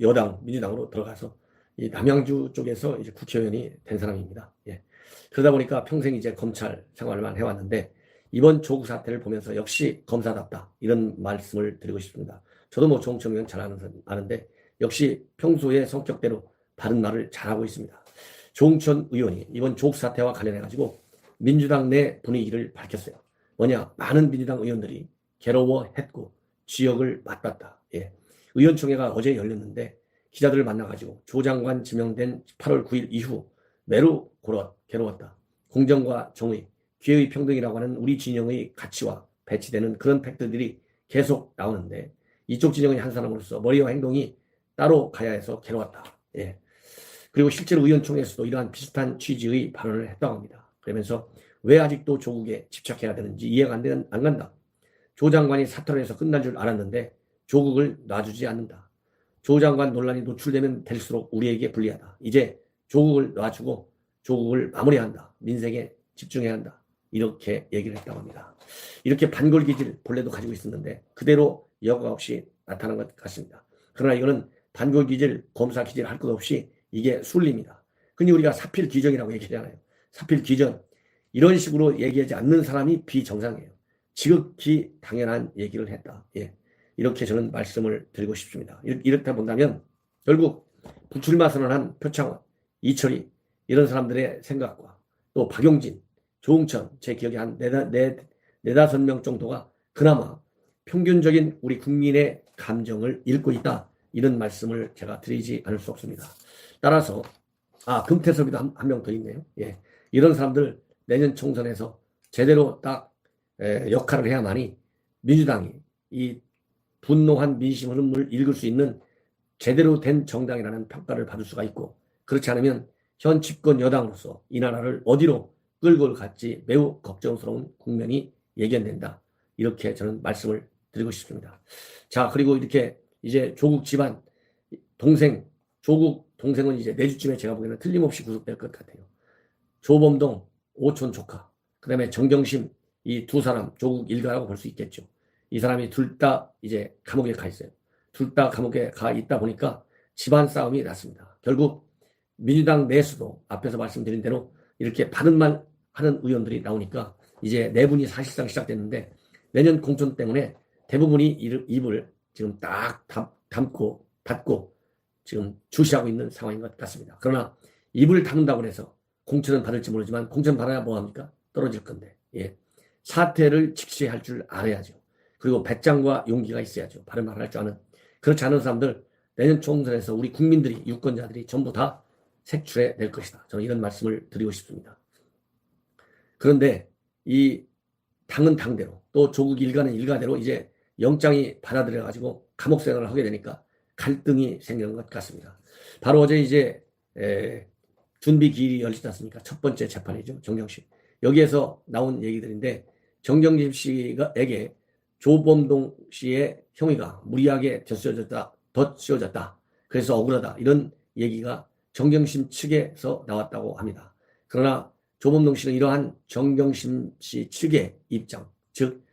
여당 민주당으로 들어가서 이 남양주 쪽에서 이제 국회의원이 된 사람입니다. 예. 그러다 보니까 평생 이제 검찰 생활만 해왔는데 이번 조국 사태를 보면서 역시 검사답다 이런 말씀을 드리고 싶습니다. 저도 뭐 조홍천 의원 잘 아는데 역시 평소의 성격대로 바른 말을 잘하고 있습니다. 조홍천 의원이 이번 조국 사태와 관련해가지고 민주당 내 분위기를 밝혔어요. 뭐냐, 많은 민주당 의원들이 괴로워했고 지역을 맞봤다. 예. 의원총회가 어제 열렸는데 기자들을 만나가지고 조 장관 지명된 8월 9일 이후 매우 괴로웠다. 공정과 정의, 기회의 평등이라고 하는 우리 진영의 가치와 배치되는 그런 팩트들이 계속 나오는데 이쪽 진영의 한 사람으로서 머리와 행동이 따로 가야 해서 괴로웠다. 예. 그리고 실제로 의원총회에서도 이러한 비슷한 취지의 발언을 했다고 합니다. 그러면서 왜 아직도 조국에 집착해야 되는지 이해가 안 간다. 조 장관이 사퇴해서 끝날 줄 알았는데 조국을 놔주지 않는다. 조 장관 논란이 노출되면 될수록 우리에게 불리하다. 이제 조국을 놔주고 조국을 마무리해야 한다. 민생에 집중해야 한다. 이렇게 얘기를 했다고 합니다. 이렇게 반골기질 본래도 가지고 있었는데 그대로 여과 없이 나타난 것 같습니다. 그러나 이거는 반골기질, 검사기질 할 것 없이 이게 순리입니다. 근데 우리가 사필귀정이라고 얘기하잖아요. 사필귀정. 이런 식으로 얘기하지 않는 사람이 비정상이에요. 지극히 당연한 얘기를 했다. 예. 이렇게 저는 말씀을 드리고 싶습니다. 이렇다 본다면 결국 불출마 선언한 표창원, 이철희 이런 사람들의 생각과 또 박용진, 조응천 제 기억에 한 네다섯 명 정도가 그나마 평균적인 우리 국민의 감정을 읽고 있다. 이런 말씀을 제가 드리지 않을 수 없습니다. 따라서 금태섭이도 한 명 더 있네요. 예. 이런 사람들 내년 총선에서 제대로 딱 역할을 해야만이 민주당이 이 분노한 민심 흐름을 읽을 수 있는 제대로 된 정당이라는 평가를 받을 수가 있고 그렇지 않으면 현 집권 여당으로서 이 나라를 어디로 끌고 갈지 매우 걱정스러운 국면이 예견된다. 이렇게 저는 말씀을 드리고 싶습니다. 자, 그리고 이렇게 이제 조국 집안 조국 동생은 이제 내주쯤에 제가 보기에는 틀림없이 구속될 것 같아요. 조범동 오촌 조카, 그 다음에 정경심 이 두 사람 조국 일가라고 볼 수 있겠죠. 이 사람이 둘 다 이제 감옥에 가 있어요. 둘 다 감옥에 가 있다 보니까 집안 싸움이 났습니다. 결국 민주당 내에서도 앞에서 말씀드린 대로 이렇게 바른 말 하는 의원들이 나오니까 이제 내분이 사실상 시작됐는데 내년 공천 때문에 대부분이 입을 지금 딱 닫고 지금 주시하고 있는 상황인 것 같습니다. 그러나 입을 닫는다고 해서 공천은 받을지 모르지만 공천 받아야 뭐합니까? 떨어질 건데. 예. 사태를 직시할 줄 알아야죠. 그리고 배짱과 용기가 있어야죠. 바른 말을 할 줄 아는. 그렇지 않은 사람들 내년 총선에서 우리 국민들이 유권자들이 전부 다 색출해 낼 것이다. 저는 이런 말씀을 드리고 싶습니다. 그런데 이 당은 당대로 또 조국 일가는 일가대로 이제 영장이 받아들여가지고 감옥 생활을 하게 되니까 갈등이 생기는 것 같습니다. 바로 어제 이제 준비 기일이 열리지 않습니까? 첫 번째 재판이죠. 정경심. 여기에서 나온 얘기들인데 정경심 씨에게 조범동 씨의 형의가 무리하게 덧씌워졌다. 그래서 억울하다. 이런 얘기가 정경심 측에서 나왔다고 합니다. 그러나 조범동 씨는 이러한 정경심 씨 측의 입장, 즉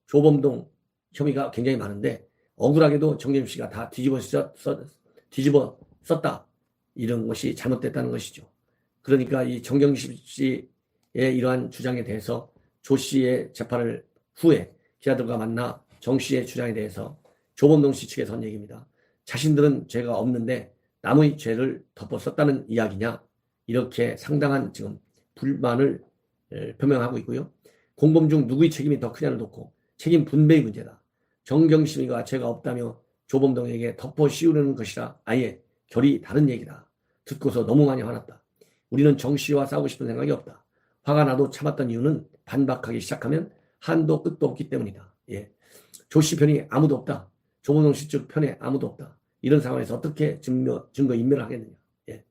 조범동 혐의가 굉장히 많은데 억울하게도 정경심 씨가 다 뒤집어 썼다. 이런 것이 잘못됐다는 것이죠. 그러니까 이 정경심 씨의 이러한 주장에 대해서 조 씨의 재판을 후에 기자들과 만나 정 씨의 주장에 대해서 조범동 씨 측에서 한 얘기입니다. 자신들은 죄가 없는데 남의 죄를 덮어 썼다는 이야기냐 이렇게 상당한 지금 불만을 표명하고 있고요. 공범 중 누구의 책임이 더 크냐를 놓고 책임 분배의 문제다. 정경심이가 죄가 없다며 조범동에게 덮어 씌우려는 것이라 아예 결이 다른 얘기다. 듣고서 너무 많이 화났다. 우리는 정 씨와 싸우고 싶은 생각이 없다. 화가 나도 참았던 이유는 반박하기 시작하면 한도 끝도 없기 때문이다. 예. 조 씨 편이 아무도 없다. 조범동 씨 쪽 편에 아무도 없다. 이런 상황에서 어떻게 증거 인멸을 하겠느냐. 예.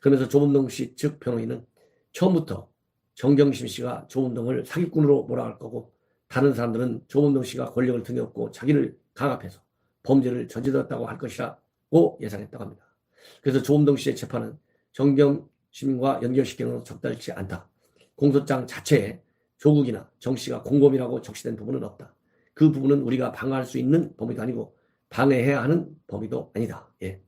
그러면서 조범동 씨 측 변호인은 처음부터 정경심 씨가 조범동을 사기꾼으로 몰아갈 거고 다른 사람들은 조범동 씨가 권력을 등에 업고 자기를 강압해서 범죄를 저질렀다고 할 것이라고 예상했다고 합니다. 그래서 조범동 씨의 재판은 정경심과 연결시키는 것은 적절치 않다. 공소장 자체에 조국이나 정 씨가 공범이라고 적시된 부분은 없다. 그 부분은 우리가 방어할 수 있는 범위가 아니고 방해해야 하는 범위도 아니다. 예.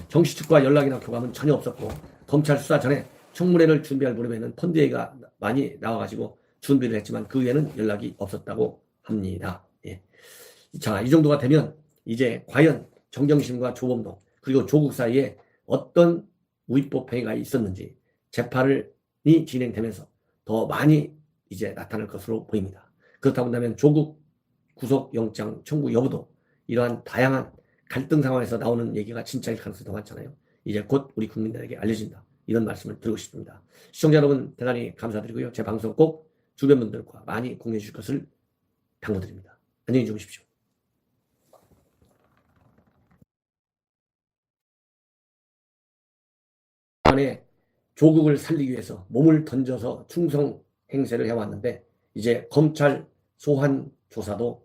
정씨 측과 연락이나 교감은 전혀 없었고 검찰 수사 전에 청문회를 준비할 무렵에는 펀드 얘기가 많이 나와가지고 준비를 했지만 그 후에는 연락이 없었다고 합니다. 예. 자, 이 정도가 되면 이제 과연 정경심과 조범동 그리고 조국 사이에 어떤 위법 행위가 있었는지 재판이 진행되면서 더 많이 이제 나타날 것으로 보입니다. 그렇다고 한다면 조국 구속영장 청구 여부도 이러한 다양한 갈등 상황에서 나오는 얘기가 진짜일 가능성이 더 많잖아요. 이제 곧 우리 국민들에게 알려진다. 이런 말씀을 드리고 싶습니다. 시청자 여러분 대단히 감사드리고요. 제 방송 꼭 주변 분들과 많이 공유해 주실 것을 당부드립니다. 안녕히 주무십시오. 안에 조국을 살리기 위해서 몸을 던져서 충성 행세를 해왔는데 이제 검찰 소환 조사도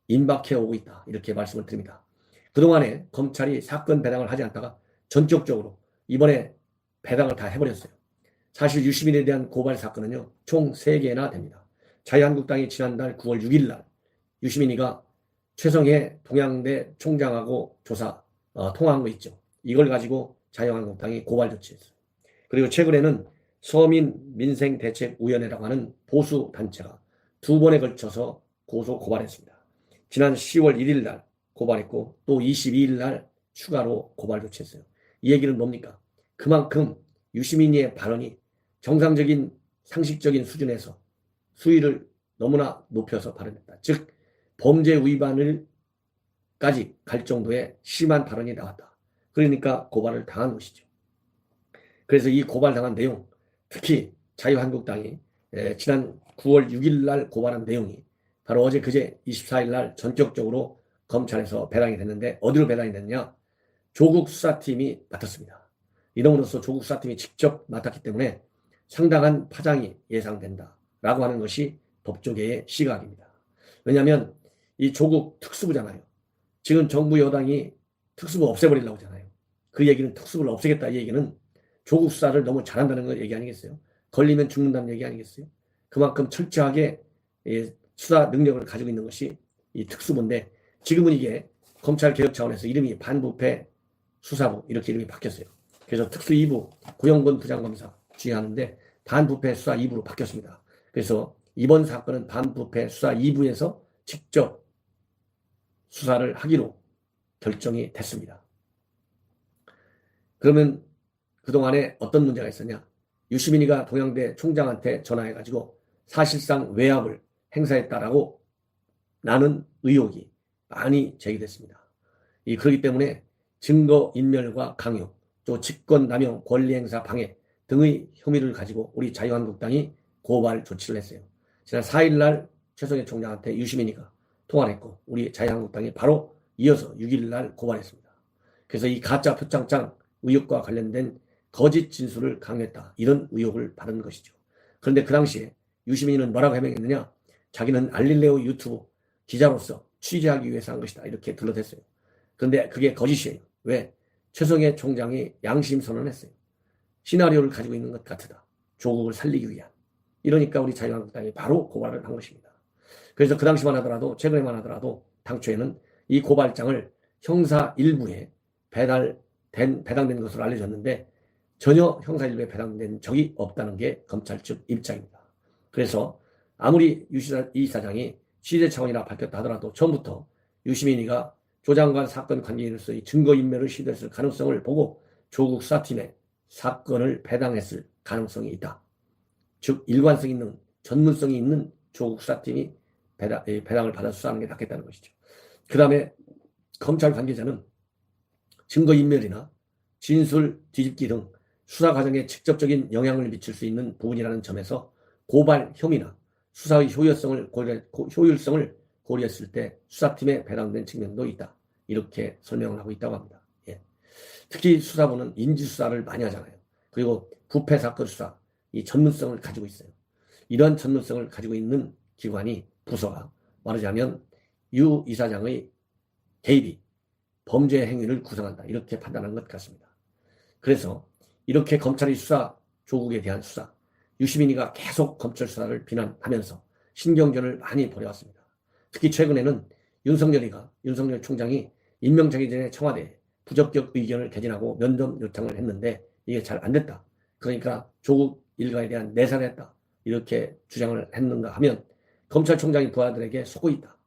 임박해 오고 있다. 이렇게 말씀을 드립니다. 그동안에 검찰이 사건 배당을 하지 않다가 전격적으로 이번에 배당을 다 해버렸어요. 사실 유시민에 대한 고발 사건은요. 총 3개나 됩니다. 자유한국당이 지난달 9월 6일 날 유시민이가 최성해 동양대 총장하고 통화한 거 있죠. 이걸 가지고 자유한국당이 고발 조치했어요. 그리고 최근에는 서민민생대책위원회라고 하는 보수단체가 2번에 걸쳐서 고발했습니다. 지난 10월 1일 날 고발했고 또 22일 날 추가로 고발 조치했어요. 이 얘기는 뭡니까? 그만큼 유시민이의 발언이 정상적인 상식적인 수준에서 수위를 너무나 높여서 발언했다. 즉 범죄 위반을까지 갈 정도의 심한 발언이 나왔다. 그러니까 고발을 당한 것이죠. 그래서 이 고발당한 내용, 특히 자유한국당이 지난 9월 6일 날 고발한 내용이 바로 어제 그제 24일 날 전격적으로 검찰에서 배당이 됐는데 어디로 배당이 됐냐? 조국 수사팀이 맡았습니다. 이름으로써 조국 수사팀이 직접 맡았기 때문에 상당한 파장이 예상된다라고 하는 것이 법조계의 시각입니다. 왜냐하면 이 조국 특수부잖아요. 지금 정부 여당이 특수부 없애버리려고 하잖아요. 그 얘기는 특수부를 없애겠다 이 얘기는 조국 수사를 너무 잘한다는 걸 얘기 아니겠어요? 걸리면 죽는다는 얘기 아니겠어요? 그만큼 철저하게 수사 능력을 가지고 있는 것이 이 특수부인데 지금은 이게 검찰 개혁 차원에서 이름이 반부패 수사부 이렇게 이름이 바뀌었어요. 그래서 특수 2부 구형권 부장검사 지휘하는데 반부패 수사 2부로 바뀌었습니다. 그래서 이번 사건은 반부패 수사 2부에서 직접 수사를 하기로 결정이 됐습니다. 그러면 그동안에 어떤 문제가 있었냐? 유시민이가 동양대 총장한테 전화해가지고 사실상 외압을 행사했다라고 나는 의혹이 많이 제기됐습니다. 그렇기 때문에 증거인멸과 강요, 또 직권남용, 권리행사 방해 등의 혐의를 가지고 우리 자유한국당이 고발 조치를 했어요. 지난 4일 날 최성해 총장한테 유시민이가 통화를 했고 우리 자유한국당이 바로 이어서 6일 날 고발했습니다. 그래서 이 가짜 표창장 의혹과 관련된 거짓 진술을 강요했다. 이런 의혹을 받은 것이죠. 그런데 그 당시에 유시민이는 뭐라고 해명했느냐? 자기는 알릴레오 유튜브 기자로서 취재하기 위해서 한 것이다. 이렇게 둘러댔어요. 그런데 그게 거짓이에요. 왜? 최성해 총장이 양심 선언했어요. 시나리오를 가지고 있는 것 같으다. 조국을 살리기 위한. 이러니까 우리 자유한국당이 바로 고발을 한 것입니다. 그래서 그 당시만 하더라도 최근에만 하더라도 당초에는 이 고발장을 형사 1부에 배당된 것으로 알려졌는데 전혀 형사 1부에 배당된 적이 없다는 게 검찰 측 입장입니다. 그래서 아무리 이 사장이 취재 차원이라 밝혔다 하더라도 처음부터 유시민이가 조 장관 사건 관계인으로서 이 증거인멸을 시도했을 가능성을 보고 조국 수사팀에 사건을 배당했을 가능성이 있다. 즉 일관성 있는 전문성이 있는 조국 수사팀이 배당을 받아 수사하는 게 낫겠다는 것이죠. 그 다음에 검찰 관계자는 증거인멸이나 진술 뒤집기 등 수사 과정에 직접적인 영향을 미칠 수 있는 부분이라는 점에서 고발 혐의나 수사의 효율성을 고려했을 때 수사팀에 배당된 측면도 있다. 이렇게 설명을 하고 있다고 합니다. 예. 특히 수사부는 인지수사를 많이 하잖아요. 그리고 부패사건 수사, 이 전문성을 가지고 있어요. 이런 전문성을 가지고 있는 기관이 부서가 말하자면 유 이사장의 개입이 범죄 행위를 구성한다. 이렇게 판단한 것 같습니다. 그래서 이렇게 검찰이 조국에 대한 수사, 유시민이가 계속 검찰 수사를 비난하면서 신경전을 많이 벌여왔습니다. 특히 최근에는 윤석열 총장이 임명되기 전에 청와대에 부적격 의견을 개진하고 면접 요청을 했는데 이게 잘 안 됐다. 그러니까 조국 일가에 대한 내사를 했다. 이렇게 주장을 했는가 하면 검찰총장이 부하들에게 속고 있다.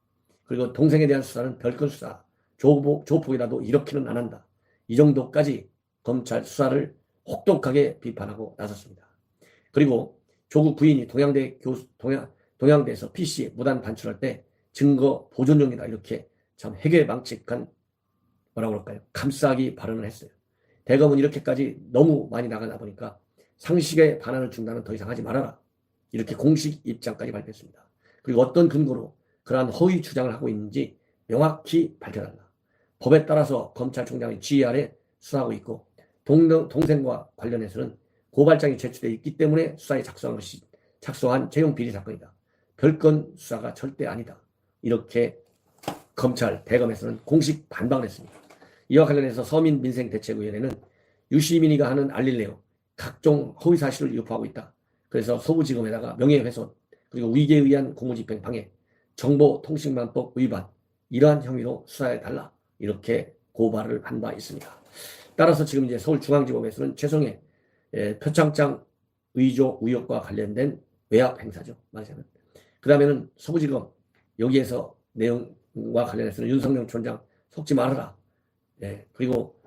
그리고 동생에 대한 수사는 별건 수사. 조폭이라도 이렇게는 안 한다. 이 정도까지 검찰 수사를 혹독하게 비판하고 나섰습니다. 그리고 조국 부인이 동양대에서 PC 무단 반출할 때 증거 보존용이다. 이렇게 참 해괴망측한 뭐라고 그럴까요? 감싸기 발언을 했어요. 대검은 이렇게까지 너무 많이 나가다 보니까 상식의 반환을 중단은 더 이상 하지 말아라. 이렇게 공식 입장까지 발표했습니다. 그리고 어떤 근거로 그러한 허위 주장을 하고 있는지 명확히 밝혀달라. 법에 따라서 검찰총장의 지휘 아래 수사하고 있고 동생과 관련해서는 고발장이 제출되어 있기 때문에 수사에 착수한 채용 비리 사건이다. 별건 수사가 절대 아니다. 이렇게 검찰 대검에서는 공식 반박을 했습니다. 이와 관련해서 서민민생대책위원회는 유시민이가 하는 알릴레오 각종 허위사실을 유포하고 있다. 그래서 서부지검에다가 명예훼손 그리고 위계에 의한 공무집행 방해 정보통신망법 위반 이러한 혐의로 수사해달라 이렇게 고발을 한 바 있습니다. 따라서 지금 이제 서울중앙지법에서는 최성해 표창장 의조 의혹과 관련된 외압 행사죠. 말하자면. 그 다음에는 서부지검 여기에서 내용과 관련해서는 윤석열 총장 속지 말아라. 그리고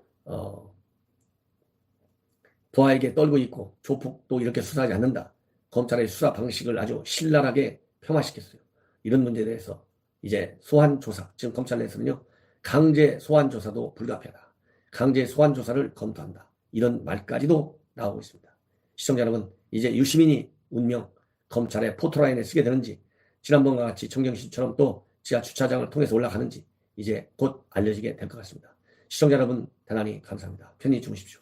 부하에게 떨고 있고 조폭도 이렇게 수사하지 않는다. 검찰의 수사 방식을 아주 신랄하게 폄하시켰어요. 이런 문제에 대해서 이제 소환조사, 지금 검찰 내에서는요. 강제 소환조사도 불가피하다. 강제 소환조사를 검토한다. 이런 말까지도 나오고 있습니다. 시청자 여러분, 이제 유시민이 운명 검찰의 포토라인에 쓰게 되는지 지난번과 같이 정경심처럼 또 지하 주차장을 통해서 올라가는지 이제 곧 알려지게 될 것 같습니다. 시청자 여러분 대단히 감사합니다. 편히 주무십시오.